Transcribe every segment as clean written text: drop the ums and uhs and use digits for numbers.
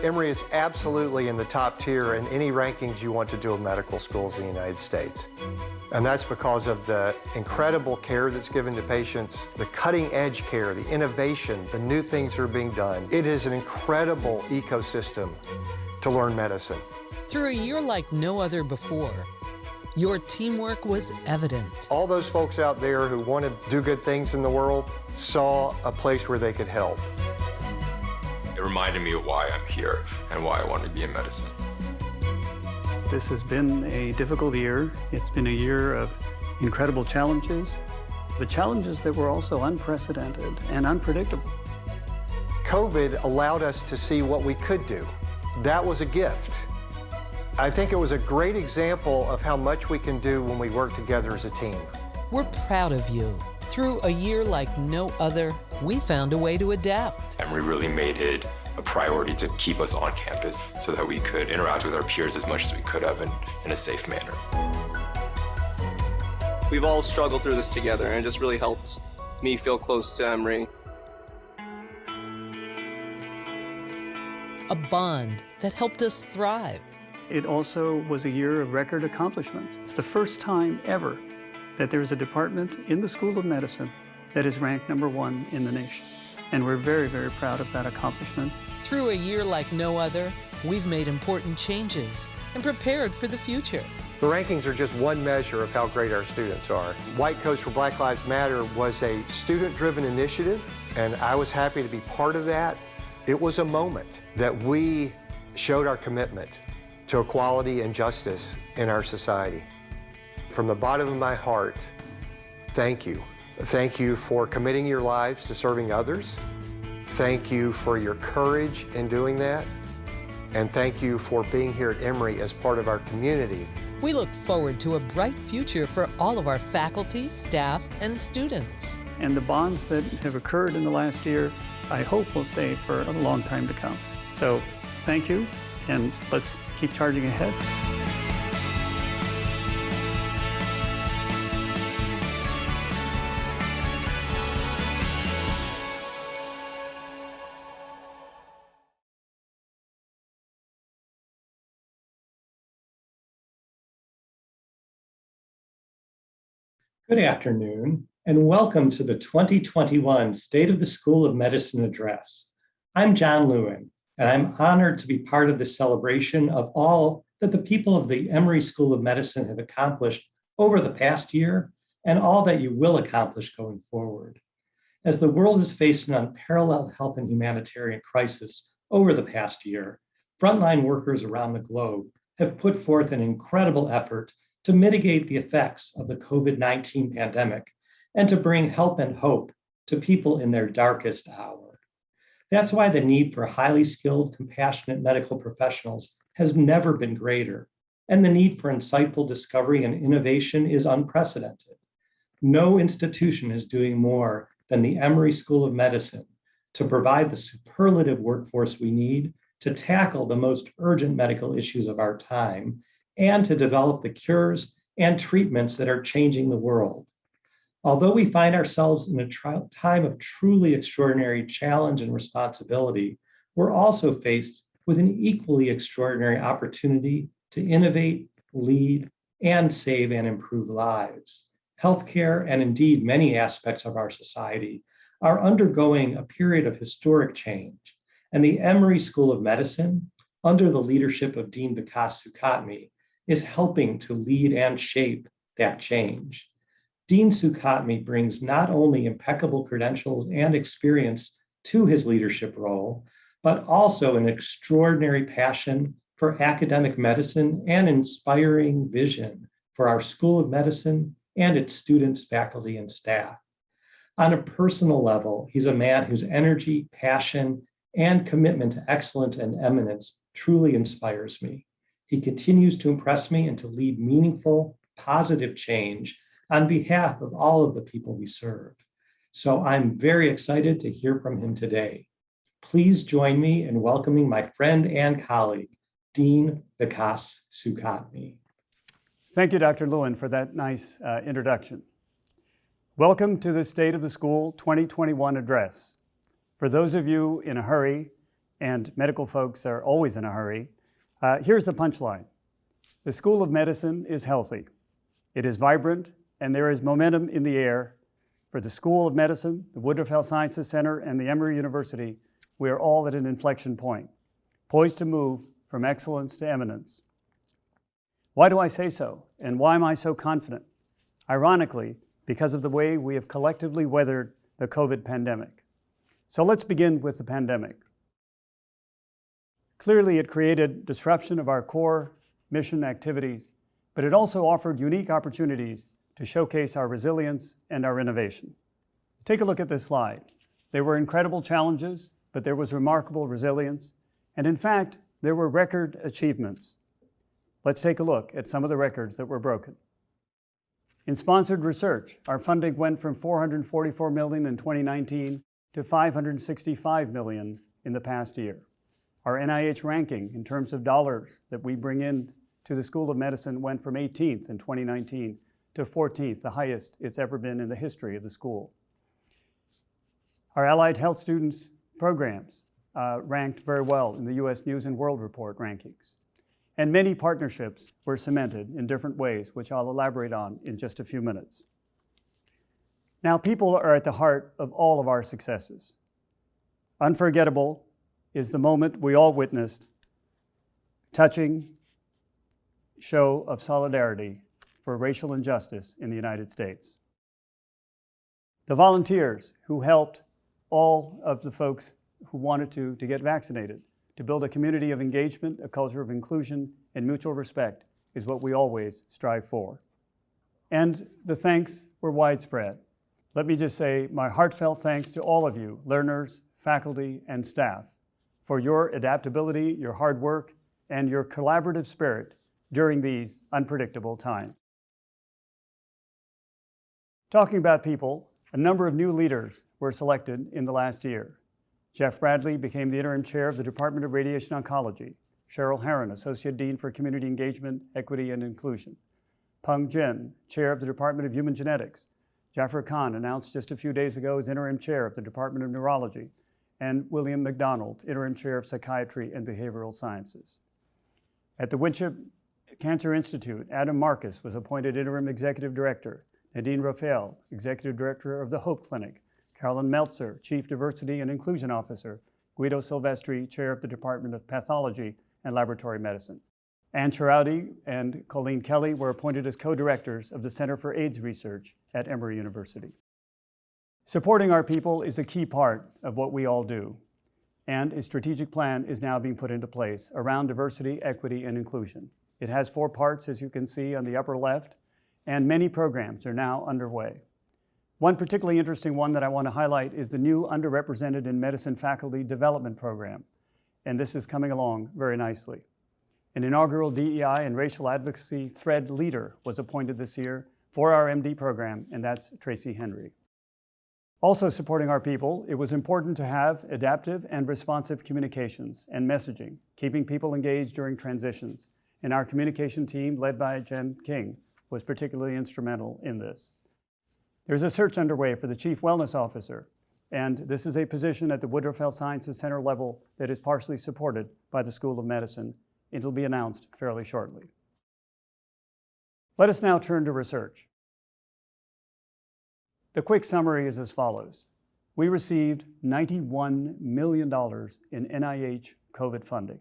Emory is absolutely in the top tier in any rankings you want to do of medical schools in the United States. And that's because of the incredible care that's given to patients, the cutting edge care, the innovation, the new things that are being done. It is an incredible ecosystem to learn medicine. Through a year like no other before, your teamwork was evident. All those folks out there who want to do good things in the world saw a place where they could help. It reminded me of why I'm here and why I want to be in medicine. This has been a difficult year. It's been a year of incredible challenges, but challenges that were also unprecedented and unpredictable. COVID allowed us to see what we could do. That was a gift. I think it was a great example of how much we can do when we work together as a team. We're proud of you. Through a year like no other, we found a way to adapt. And we really made it a priority to keep us on campus so that we could interact with our peers as much as we could have in a safe manner. We've all struggled through this together, and it just really helped me feel close to Emory. A bond that helped us thrive. It also was a year of record accomplishments. It's the first time ever that there's a department in the School of Medicine that is ranked #1 in the nation. And we're very, very proud of that accomplishment. Through a year like no other, we've made important changes and prepared for the future. The rankings are just one measure of how great our students are. White Coats for Black Lives Matter was a student-driven initiative, and I was happy to be part of that. It was a moment that we showed our commitment to equality and justice in our society. From the bottom of my heart, thank you. Thank you for committing your lives to serving others. Thank you for your courage in doing that. And thank you for being here at Emory as part of our community. We look forward to a bright future for all of our faculty, staff, and students. And the bonds that have occurred in the last year, I hope will stay for a long time to come. So thank you, and let's keep charging ahead. Good afternoon, and welcome to the 2021 State of the School of Medicine Address. I'm John Lewin, and I'm honored to be part of the celebration of all that the people of the Emory School of Medicine have accomplished over the past year and all that you will accomplish going forward. As the world has faced an unparalleled health and humanitarian crisis over the past year, frontline workers around the globe have put forth an incredible effort to mitigate the effects of the COVID-19 pandemic and to bring help and hope to people in their darkest hour. That's why the need for highly skilled, compassionate medical professionals has never been greater, and the need for insightful discovery and innovation is unprecedented. No institution is doing more than the Emory School of Medicine to provide the superlative workforce we need to tackle the most urgent medical issues of our time and to develop the cures and treatments that are changing the world. Although we find ourselves in a time of truly extraordinary challenge and responsibility, we're also faced with an equally extraordinary opportunity to innovate, lead, and save and improve lives. Healthcare, and indeed many aspects of our society, are undergoing a period of historic change, and the Emory School of Medicine, under the leadership of Dean Vikas Sukhatme, is helping to lead and shape that change. Dean Sukhatme brings not only impeccable credentials and experience to his leadership role, but also an extraordinary passion for academic medicine and inspiring vision for our School of Medicine and its students, faculty, and staff. On a personal level, he's a man whose energy, passion, and commitment to excellence and eminence truly inspires me. He continues to impress me and to lead meaningful, positive change on behalf of all of the people we serve. So I'm very excited to hear from him today. Please join me in welcoming my friend and colleague, Dean Vikas Sukhatme. Thank you, Dr. Lewin, for that nice introduction. Welcome to the State of the School 2021 address. For those of you in a hurry, and medical folks are always in a hurry, here's the punchline. The School of Medicine is healthy. It is vibrant, and there is momentum in the air. For the School of Medicine, the Woodruff Health Sciences Center, and the Emory University, we are all at an inflection point, poised to move from excellence to eminence. Why do I say so, and why am I so confident? Ironically, because of the way we have collectively weathered the COVID pandemic. So let's begin with the pandemic. Clearly, it created disruption of our core mission activities, but it also offered unique opportunities to showcase our resilience and our innovation. Take a look at this slide. There were incredible challenges, but there was remarkable resilience, and in fact, there were record achievements. Let's take a look at some of the records that were broken. In sponsored research, our funding went from $444 million in 2019 to $565 million in the past year. Our NIH ranking in terms of dollars that we bring in to the School of Medicine went from 18th in 2019 to 14th, the highest it's ever been in the history of the school. Our allied health students programs ranked very well in the U.S. News and World Report rankings. And many partnerships were cemented in different ways, which I'll elaborate on in just a few minutes. Now, people are at the heart of all of our successes. Unforgettable is the moment we all witnessed, touching show of solidarity for racial injustice in the United States. The volunteers who helped all of the folks who wanted to get vaccinated, to build a community of engagement, a culture of inclusion, and mutual respect is what we always strive for. And the thanks were widespread. Let me just say my heartfelt thanks to all of you, learners, faculty, and staff, for your adaptability, your hard work, and your collaborative spirit during these unpredictable times. Talking about people, a number of new leaders were selected in the last year. Jeff Bradley became the interim chair of the Department of Radiation Oncology. Cheryl Herron, Associate Dean for Community Engagement, Equity, and Inclusion. Peng Jin, Chair of the Department of Human Genetics. Jaffer Khan announced just a few days ago as interim chair of the Department of Neurology. And William McDonald, interim chair of Psychiatry and Behavioral Sciences. At the Winship Cancer Institute, Adam Marcus was appointed interim executive director. Nadine Raphael, executive director of the Hope Clinic. Carolyn Meltzer, chief diversity and inclusion officer. Guido Silvestri, chair of the Department of Pathology and Laboratory Medicine. Ann Chiraudy and Colleen Kelly were appointed as co-directors of the Center for AIDS Research at Emory University. Supporting our people is a key part of what we all do, and a strategic plan is now being put into place around diversity, equity, and inclusion. It has 4 parts, as you can see on the upper left, and many programs are now underway. One particularly interesting one that I want to highlight is the new Underrepresented in Medicine Faculty Development Program, and this is coming along very nicely. An inaugural DEI and racial advocacy thread leader was appointed this year for our MD program, and that's Tracy Henry. Also supporting our people, it was important to have adaptive and responsive communications and messaging, keeping people engaged during transitions, and our communication team, led by Jen King, was particularly instrumental in this. There's a search underway for the Chief Wellness Officer, and this is a position at the Woodruff Health Sciences Center level that is partially supported by the School of Medicine. It'll be announced fairly shortly. Let us now turn to research. The quick summary is as follows. We received $91 million in NIH COVID funding.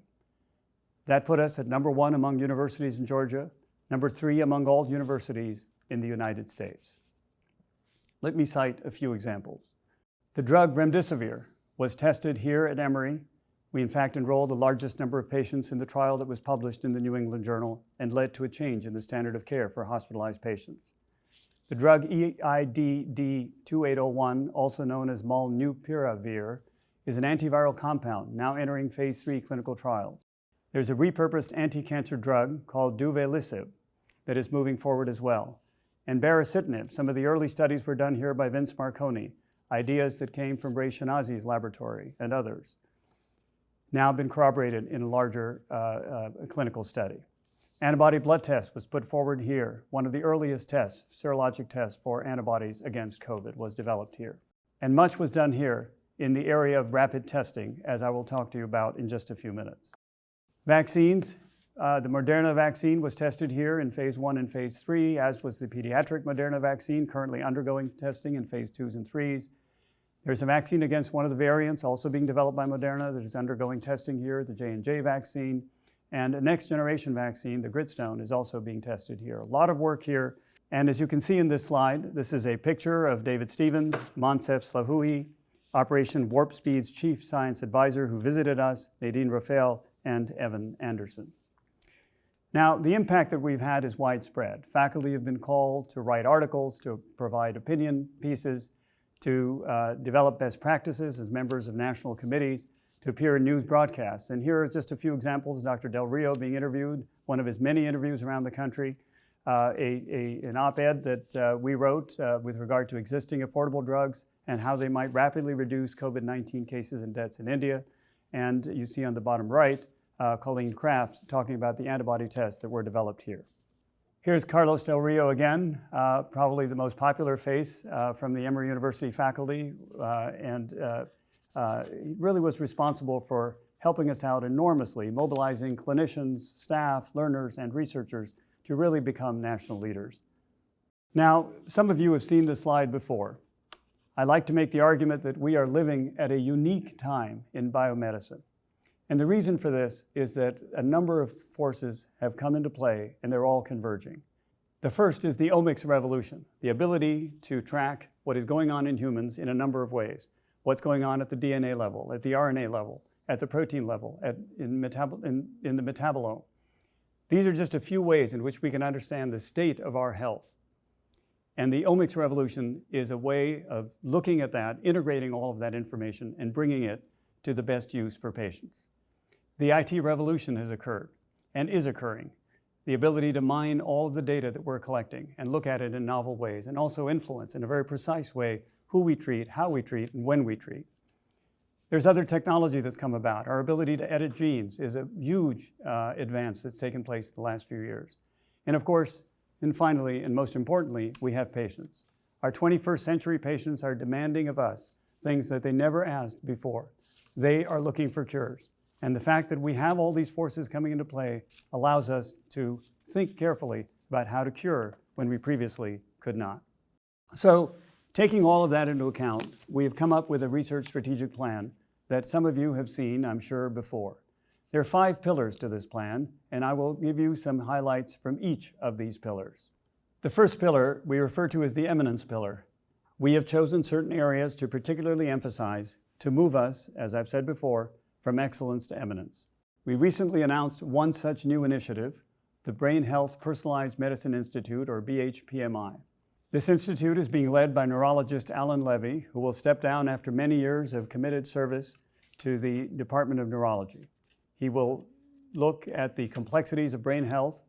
That put us at number 1 among universities in Georgia, number 3 among all universities in the United States. Let me cite a few examples. The drug remdesivir was tested here at Emory. We in fact enrolled the largest number of patients in the trial that was published in the New England Journal and led to a change in the standard of care for hospitalized patients. The drug EIDD-2801, also known as molnupiravir, is an antiviral compound now entering phase 3 clinical trials. There's a repurposed anti-cancer drug called duvelisib that is moving forward as well. And baricitinib, some of the early studies were done here by Vince Marconi, ideas that came from Ray Shinazi's laboratory and others, now been corroborated in a larger clinical study. Antibody blood test was put forward here. One of the earliest tests, serologic tests for antibodies against COVID was developed here. And much was done here in the area of rapid testing, as I will talk to you about in just a few minutes. Vaccines. The Moderna vaccine was tested here in phase 1 and phase 3, as was the pediatric Moderna vaccine, currently undergoing testing in phase 2s and 3s. There's a vaccine against one of the variants also being developed by Moderna that is undergoing testing here, the J&J vaccine. And a next generation vaccine, the Gritstone, is also being tested here. A lot of work here. And as you can see in this slide, this is a picture of David Stevens, Moncef Slahoui, Operation Warp Speed's Chief Science Advisor, who visited us, Nadine Raphael, and Evan Anderson. Now, the impact that we've had is widespread. Faculty have been called to write articles, to provide opinion pieces, to develop best practices as members of national committees, to appear in news broadcasts. And here are just a few examples. Dr. Del Rio being interviewed, one of his many interviews around the country, an op-ed that we wrote with regard to existing affordable drugs and how they might rapidly reduce COVID-19 cases and deaths in India. And you see on the bottom right, Colleen Kraft talking about the antibody tests that were developed here. Here's Carlos Del Rio again, probably the most popular face from the Emory University faculty, and he really was responsible for helping us out enormously, mobilizing clinicians, staff, learners, and researchers to really become national leaders. Now, some of you have seen this slide before. I like to make the argument that we are living at a unique time in biomedicine. And the reason for this is that a number of forces have come into play and they're all converging. The first is the omics revolution, the ability to track what is going on in humans in a number of ways. What's going on at the DNA level, at the RNA level, at the protein level, in the metabolome. These are just a few ways in which we can understand the state of our health. And the omics revolution is a way of looking at that, integrating all of that information, and bringing it to the best use for patients. The IT revolution has occurred and is occurring. The ability to mine all of the data that we're collecting and look at it in novel ways, and also influence in a very precise way who we treat, how we treat, and when we treat. There's other technology that's come about. Our ability to edit genes is a huge advance that's taken place in the last few years. And of course, and finally, and most importantly, we have patients. Our 21st century patients are demanding of us things that they never asked before. They are looking for cures. And the fact that we have all these forces coming into play allows us to think carefully about how to cure when we previously could not. So, taking all of that into account, we have come up with a research strategic plan that some of you have seen, I'm sure, before. There are 5 pillars to this plan, and I will give you some highlights from each of these pillars. The first pillar we refer to as the eminence pillar. We have chosen certain areas to particularly emphasize to move us, as I've said before, from excellence to eminence. We recently announced one such new initiative, the Brain Health Personalized Medicine Institute, or BHPMI. This institute is being led by neurologist Alan Levy, who will step down after many years of committed service to the Department of Neurology. He will look at the complexities of brain health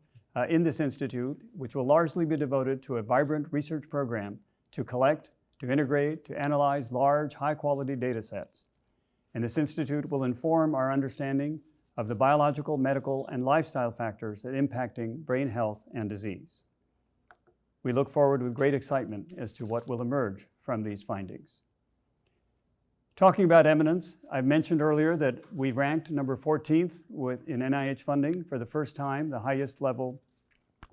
in this institute, which will largely be devoted to a vibrant research program to collect, to integrate, to analyze large, high-quality data sets. And this institute will inform our understanding of the biological, medical, and lifestyle factors that impacting brain health and disease. We look forward with great excitement as to what will emerge from these findings. Talking about eminence, I mentioned earlier that we ranked number 14th in NIH funding for the first time, the highest level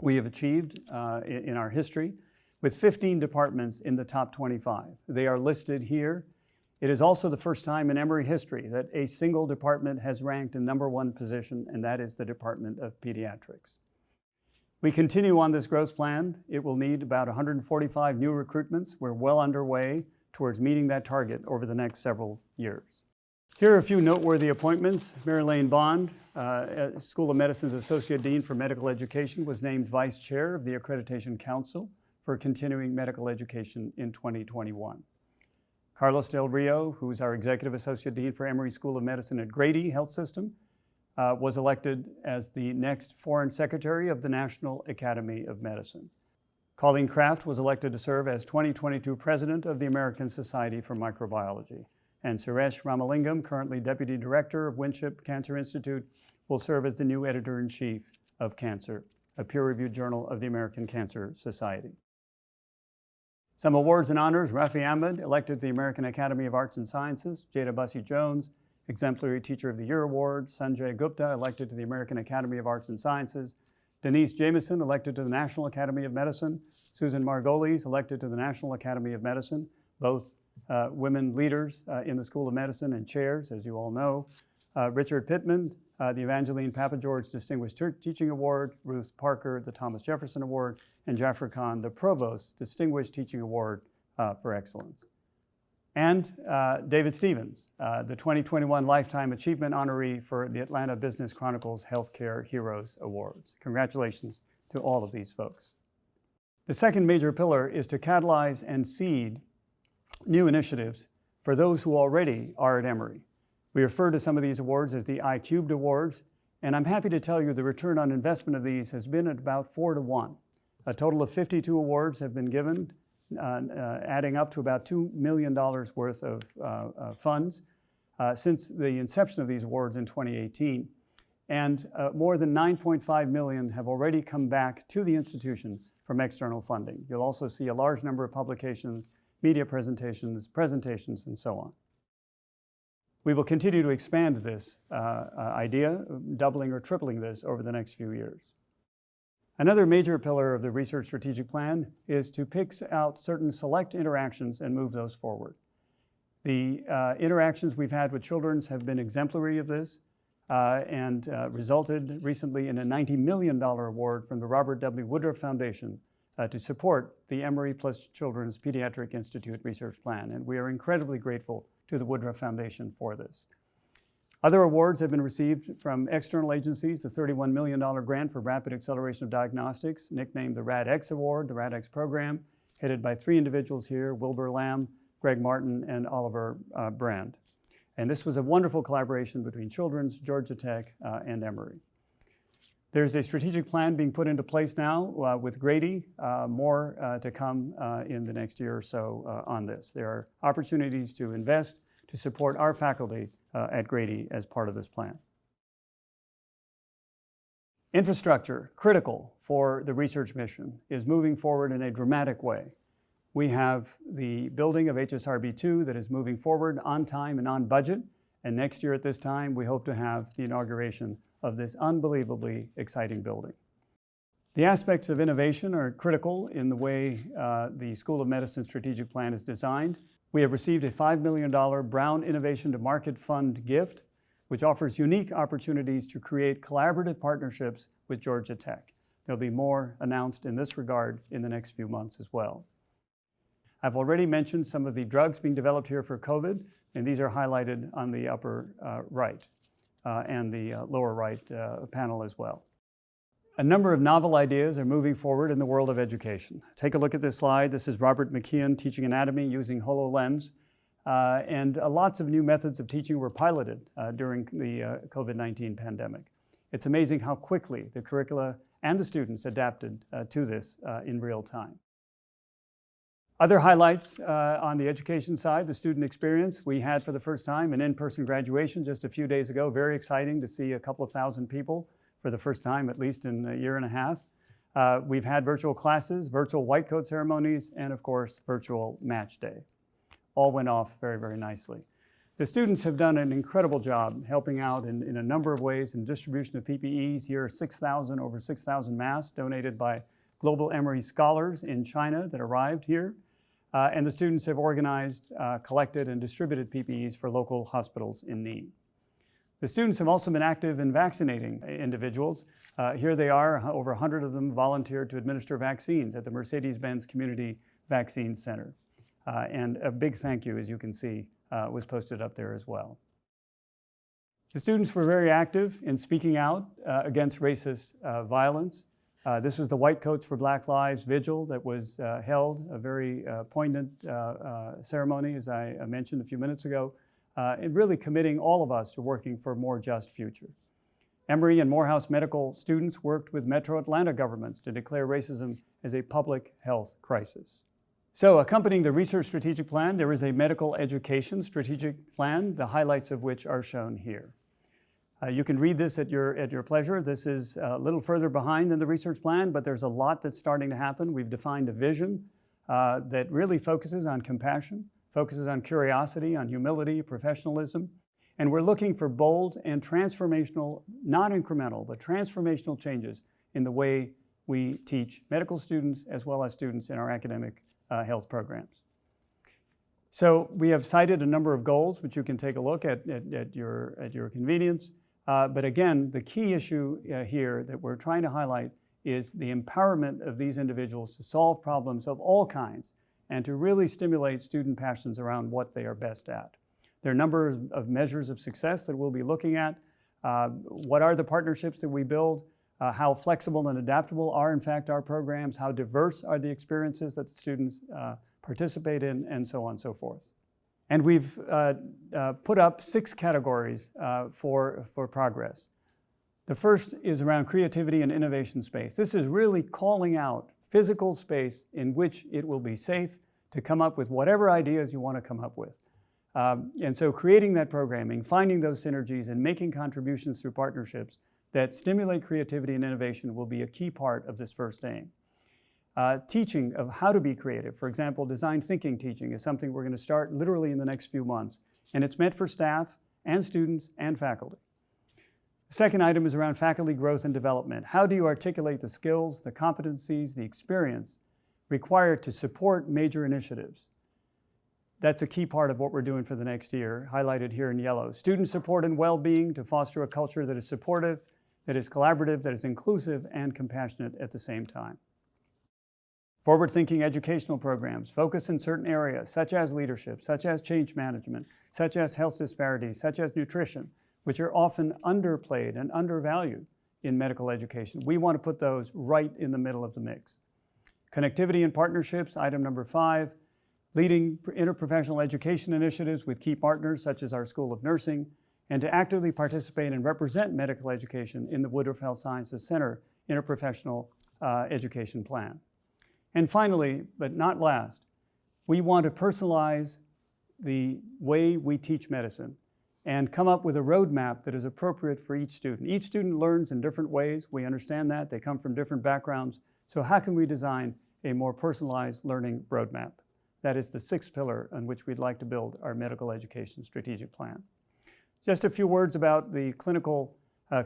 we have achieved in our history, with 15 departments in the top 25. They are listed here. It is also the first time in Emory history that a single department has ranked in number 1 position, and that is the Department of Pediatrics. We continue on this growth plan. It will need about 145 new recruitments. We're well underway towards meeting that target over the next several years. Here are a few noteworthy appointments. Mary Lane Bond, School of Medicine's Associate Dean for Medical Education, was named Vice Chair of the Accreditation Council for Continuing Medical Education in 2021. Carlos Del Rio, who's our Executive Associate Dean for Emory School of Medicine at Grady Health System, was elected as the next Foreign Secretary of the National Academy of Medicine. Colleen Kraft was elected to serve as 2022 President of the American Society for Microbiology. And Suresh Ramalingam, currently Deputy Director of Winship Cancer Institute, will serve as the new Editor-in-Chief of Cancer, a peer-reviewed journal of the American Cancer Society. Some awards and honors: Rafi Ahmed, elected to the American Academy of Arts and Sciences; Jada Bussey Jones, Exemplary Teacher of the Year Award; Sanjay Gupta, elected to the American Academy of Arts and Sciences; Denise Jameson, elected to the National Academy of Medicine; Susan Margolis, elected to the National Academy of Medicine, both women leaders in the School of Medicine and chairs, as you all know; Richard Pittman, the Evangeline Papageorge Distinguished Teaching Award; Ruth Parker, the Thomas Jefferson Award; and Jaffer Khan, the Provost Distinguished Teaching Award for Excellence. And David Stevens, the 2021 Lifetime Achievement Honoree for the Atlanta Business Chronicle's Healthcare Heroes Awards. Congratulations to all of these folks. The second major pillar is to catalyze and seed new initiatives for those who already are at Emory. We refer to some of these awards as the I-Cubed Awards, and I'm happy to tell you the return on investment of these has been at about 4 to 1. A total of 52 awards have been given, adding up to about $2 million worth of funds since the inception of these awards in 2018. And more than $9.5 million have already come back to the institution from external funding. You'll also see a large number of publications, media presentations, and so on. We will continue to expand this idea, doubling or tripling this over the next few years. Another major pillar of the Research Strategic Plan is to pick out certain select interactions and move those forward. The interactions we've had with children have been exemplary of this and resulted recently in a $90 million award from the Robert W. Woodruff Foundation to support the Emory Plus Children's Pediatric Institute Research Plan, and we are incredibly grateful to the Woodruff Foundation for this. Other awards have been received from external agencies: the $31 million grant for Rapid Acceleration of Diagnostics, nicknamed the RADx Award, the RADx program, headed by 3 individuals here: Wilbur Lamb, Greg Martin, and Oliver Brand. And this was a wonderful collaboration between Children's, Georgia Tech, and Emory. There's a strategic plan being put into place now with Grady, more to come in the next year or so on this. There are opportunities to invest to support our faculty at Grady as part of this plan. Infrastructure, critical for the research mission, is moving forward in a dramatic way. We have the building of HSRB2 that is moving forward on time and on budget, and next year at this time we hope to have the inauguration of this unbelievably exciting building. The aspects of innovation are critical in the way the School of Medicine strategic plan is designed. We have received a $5 million Brown Innovation to Market Fund gift, which offers unique opportunities to create collaborative partnerships with Georgia Tech. There'll be more announced in this regard in the next few months as well. I've already mentioned some of the drugs being developed here for COVID, and these are highlighted on the upper right and the lower right panel as well. A number of novel ideas are moving forward in the world of education. Take a look at this slide. This is Robert McKeon teaching anatomy using HoloLens. And lots of new methods of teaching were piloted during the COVID-19 pandemic. It's amazing how quickly the curricula and the students adapted to this in real time. Other highlights on the education side: the student experience. We had for the first time an in-person graduation just a few days ago. Very exciting to see a couple of thousand people for the first time, at least in a year and a half. We've had virtual classes, virtual white coat ceremonies, and of course, virtual match day. All went off very, very nicely. The students have done an incredible job helping out in a number of ways in distribution of PPEs. Here are over 6,000 masks donated by Global Emory scholars in China that arrived here. And the students have organized, collected, and distributed PPEs for local hospitals in need. The students have also been active in vaccinating individuals. Here they are, over 100 of them volunteered to administer vaccines at the Mercedes-Benz Community Vaccine Center. And a big thank you, as you can see, was posted up there as well. The students were very active in speaking out against racist violence. This was the White Coats for Black Lives vigil that was held, a very poignant ceremony, as I mentioned a few minutes ago, and really committing all of us to working for a more just future. Emory and Morehouse medical students worked with Metro Atlanta governments to declare racism as a public health crisis. So, accompanying the Research Strategic Plan, there is a Medical Education Strategic Plan, the highlights of which are shown here. You can read this at your pleasure. This is a little further behind than the research plan, but there's a lot that's starting to happen. We've defined a vision that really focuses on compassion, focuses on curiosity, on humility, professionalism. And we're looking for bold and transformational, not incremental, but transformational changes in the way we teach medical students as well as students in our academic health programs. So we have cited a number of goals, which you can take a look at your convenience. But again, the key issue here that we're trying to highlight is the empowerment of these individuals to solve problems of all kinds and to really stimulate student passions around what they are best at. There are a number of measures of success that we'll be looking at. What are the partnerships that we build? How flexible and adaptable are, in fact, our programs? How diverse are the experiences that the students participate in, and so on and so forth. And we've put up 6 categories for progress. The first is around creativity and innovation space. This is really calling out physical space in which it will be safe to come up with whatever ideas you want to come up with. And so creating that programming, finding those synergies, and making contributions through partnerships that stimulate creativity and innovation will be a key part of this first aim. Teaching of how to be creative. For example, design thinking teaching is something we're going to start literally in the next few months. And it's meant for staff and students and faculty. The second item is around faculty growth and development. How do you articulate the skills, the competencies, the experience required to support major initiatives? That's a key part of what we're doing for the next year, highlighted here in yellow. Student support and well-being to foster a culture that is supportive, that is collaborative, that is inclusive, and compassionate at the same time. Forward-thinking educational programs focus in certain areas, such as leadership, such as change management, such as health disparities, such as nutrition, which are often underplayed and undervalued in medical education. We want to put those right in the middle of the mix. Connectivity and partnerships, item number 5, leading interprofessional education initiatives with key partners such as our School of Nursing, and to actively participate and represent medical education in the Woodruff Health Sciences Center Interprofessional Education Plan. And finally, but not last, we want to personalize the way we teach medicine and come up with a roadmap that is appropriate for each student. Each student learns in different ways. We understand that. They come from different backgrounds. So how can we design a more personalized learning roadmap? That is the 6th pillar on which we'd like to build our medical education strategic plan. Just a few words about the clinical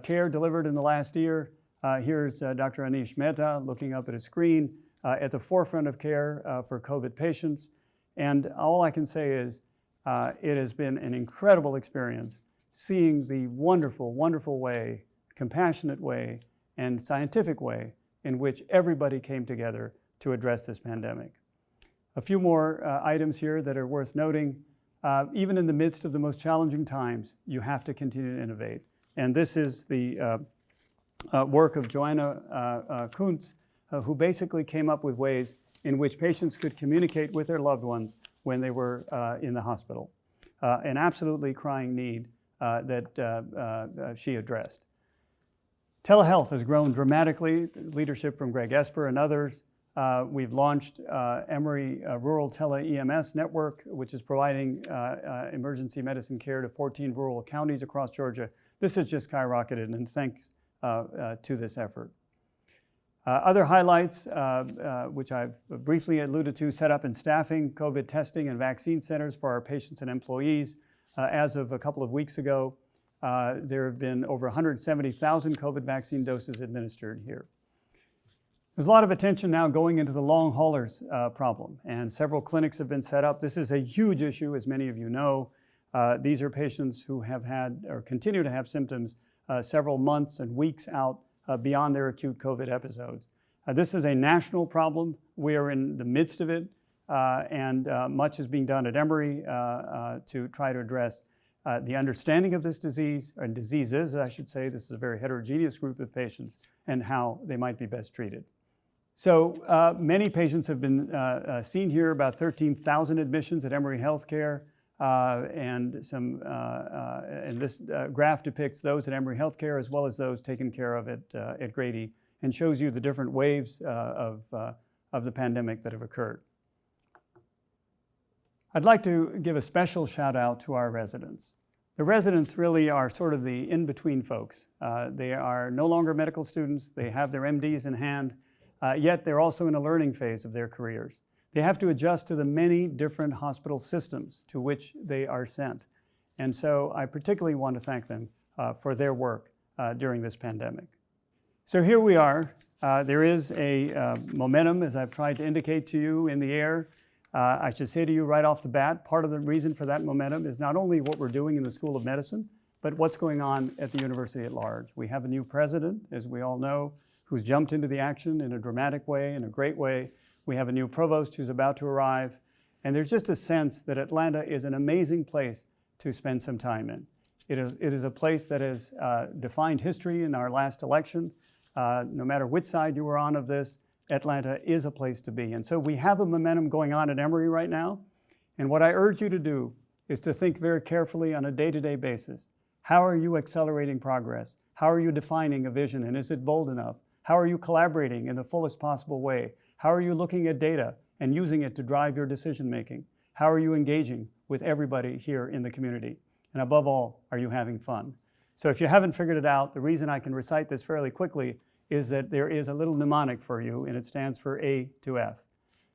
care delivered in the last year. Here's Dr. Anish Mehta looking up at a screen at the forefront of care for COVID patients. And all I can say is it has been an incredible experience seeing the wonderful, wonderful way, compassionate way, and scientific way in which everybody came together to address this pandemic. A few more items here that are worth noting. Even in the midst of the most challenging times, you have to continue to innovate. And this is the work of Joanna Kuntz, who basically came up with ways in which patients could communicate with their loved ones when they were in the hospital. An absolutely crying need that she addressed. Telehealth has grown dramatically, leadership from Greg Esper and others. We've launched Emory Rural Tele-EMS Network, which is providing emergency medicine care to 14 rural counties across Georgia. This has just skyrocketed, and thanks to this effort. Other highlights, which I've briefly alluded to, set up and staffing COVID testing and vaccine centers for our patients and employees. As of a couple of weeks ago, there have been over 170,000 COVID vaccine doses administered here. There's a lot of attention now going into the long haulers problem, and several clinics have been set up. This is a huge issue, as many of you know. These are patients who have had or continue to have symptoms several months and weeks out beyond their acute COVID episodes. This is a national problem. We are in the midst of it, and much is being done at Emory to try to address the understanding of this disease, or diseases, I should say. This is a very heterogeneous group of patients, and how they might be best treated. So many patients have been seen here, about 13,000 admissions at Emory Healthcare, and this graph depicts those at Emory Healthcare as well as those taken care of at Grady, and shows you the different waves of the pandemic that have occurred. I'd like to give a special shout out to our residents. The residents really are sort of the in-between folks. They are no longer medical students. They have their MDs in hand. Yet they're also in a learning phase of their careers. They have to adjust to the many different hospital systems to which they are sent. And so I particularly want to thank them for their work during this pandemic. So here we are. There is a momentum, as I've tried to indicate to you, in the air. I should say to you right off the bat, part of the reason for that momentum is not only what we're doing in the School of Medicine, but what's going on at the university at large. We have a new president, as we all know, who's jumped into the action in a dramatic way, in a great way. We have a new provost who's about to arrive. And there's just a sense that Atlanta is an amazing place to spend some time in. It is a place that has defined history in our last election. No matter which side you were on of this, Atlanta is a place to be. And so we have a momentum going on at Emory right now. And what I urge you to do is to think very carefully on a day-to-day basis. How are you accelerating progress? How are you defining a vision, and is it bold enough? How are you collaborating in the fullest possible way? How are you looking at data and using it to drive your decision-making? How are you engaging with everybody here in the community? And above all, are you having fun? So if you haven't figured it out, the reason I can recite this fairly quickly is that there is a little mnemonic for you, and it stands for A to F.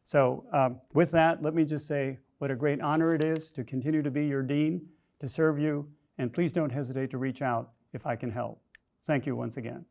So with that, let me just say what a great honor it is to continue to be your dean, to serve you, and please don't hesitate to reach out if I can help. Thank you once again.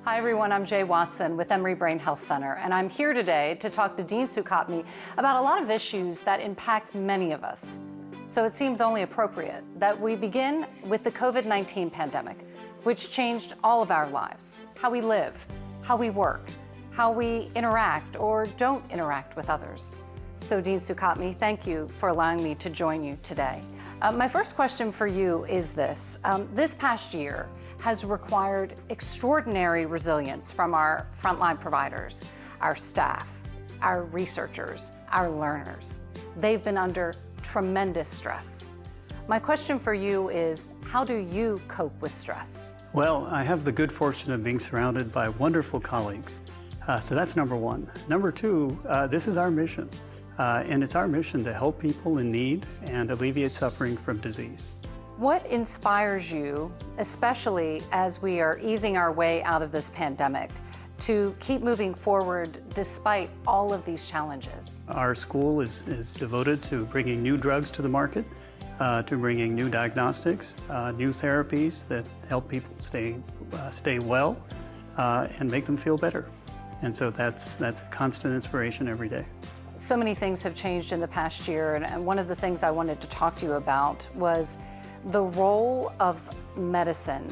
Hi everyone, I'm Jay Watson with Emory Brain Health Center, and I'm here today to talk to Dean Sukhatme about a lot of issues that impact many of us. So it seems only appropriate that we begin with the COVID-19 pandemic, which changed all of our lives, how we live, how we work, how we interact or don't interact with others. So Dean Sukhatme, thank you for allowing me to join you today. My first question for you is this. This past year has required extraordinary resilience from our frontline providers, our staff, our researchers, our learners. They've been under tremendous stress. My question for you is, how do you cope with stress? Well, I have the good fortune of being surrounded by wonderful colleagues. So that's number one. Number two, this is our mission. And it's our mission to help people in need and alleviate suffering from disease. What inspires you, especially as we are easing our way out of this pandemic, to keep moving forward despite all of these challenges? Our school is devoted to bringing new drugs to the market, to bringing new diagnostics, new therapies that help people stay well and make them feel better. And so that's a constant inspiration every day. So many things have changed in the past year, and one of the things I wanted to talk to you about was the role of medicine,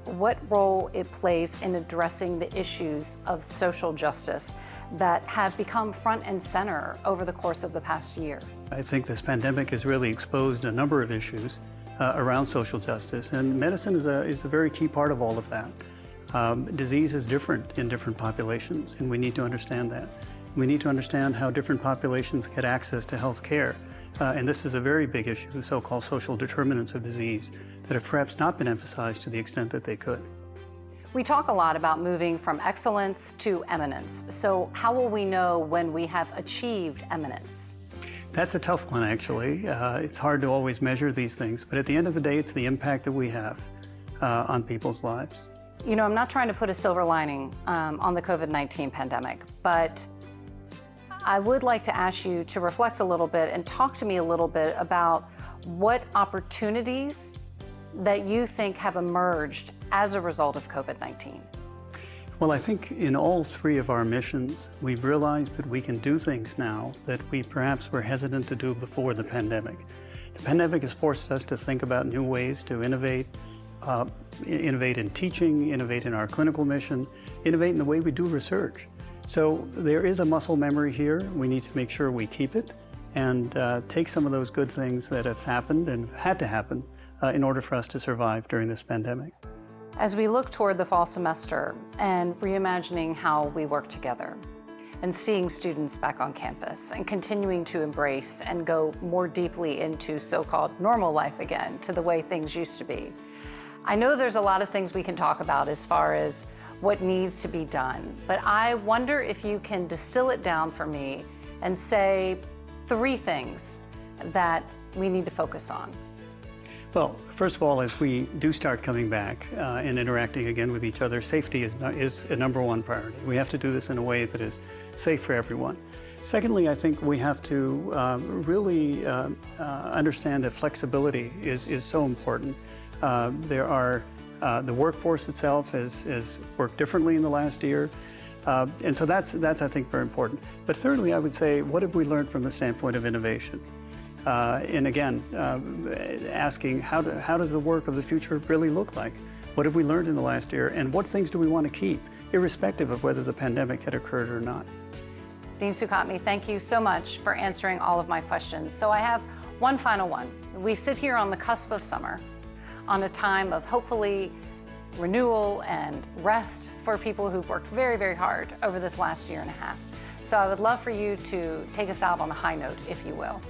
what role it plays in addressing the issues of social justice that have become front and center over the course of the past year. I think this pandemic has really exposed a number of issues around social justice, and medicine is a very key part of all of that. Disease is different in different populations, and we need to understand that. We need to understand how different populations get access to health care. And this is a very big issue, the so-called social determinants of disease that have perhaps not been emphasized to the extent that they could. We talk a lot about moving from excellence to eminence. So how will we know when we have achieved eminence? That's a tough one, actually. It's hard to always measure these things, but at the end of the day, it's the impact that we have on people's lives. You know, I'm not trying to put a silver lining on the COVID-19 pandemic, but I would like to ask you to reflect a little bit and talk to me a little bit about what opportunities that you think have emerged as a result of COVID-19. Well, I think in all three of our missions, we've realized that we can do things now that we perhaps were hesitant to do before the pandemic. The pandemic has forced us to think about new ways to innovate in teaching, innovate in our clinical mission, innovate in the way we do research. So there is a muscle memory here. We need to make sure we keep it and take some of those good things that have happened and had to happen in order for us to survive during this pandemic. As we look toward the fall semester and reimagining how we work together and seeing students back on campus and continuing to embrace and go more deeply into so-called normal life again, to the way things used to be, I know there's a lot of things we can talk about as far as what needs to be done, but I wonder if you can distill it down for me and say 3 things that we need to focus on. Well, first of all, as we do start coming back and interacting again with each other, safety is a number 1 priority. We have to do this in a way that is safe for everyone. Secondly, I think we have to really understand that flexibility is so important. The workforce itself has worked differently in the last year. And so that's, I think, very important. But thirdly, I would say, what have we learned from the standpoint of innovation? And again, asking how does the work of the future really look like? What have we learned in the last year? And what things do we want to keep, irrespective of whether the pandemic had occurred or not? Dean Sukhotme, thank you so much for answering all of my questions. So I have one final one. We sit here on the cusp of summer, on a time of hopefully renewal and rest for people who've worked very, very hard over this last year and a half. So I would love for you to take us out on a high note, if you will.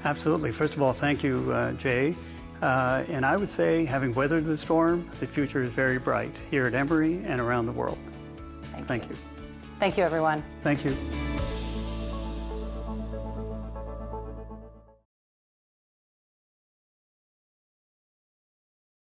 Absolutely. First of all, thank you, Jay. And I would say, having weathered the storm, the future is very bright here at Emory and around the world. Thank you. Thank you, everyone. Thank you.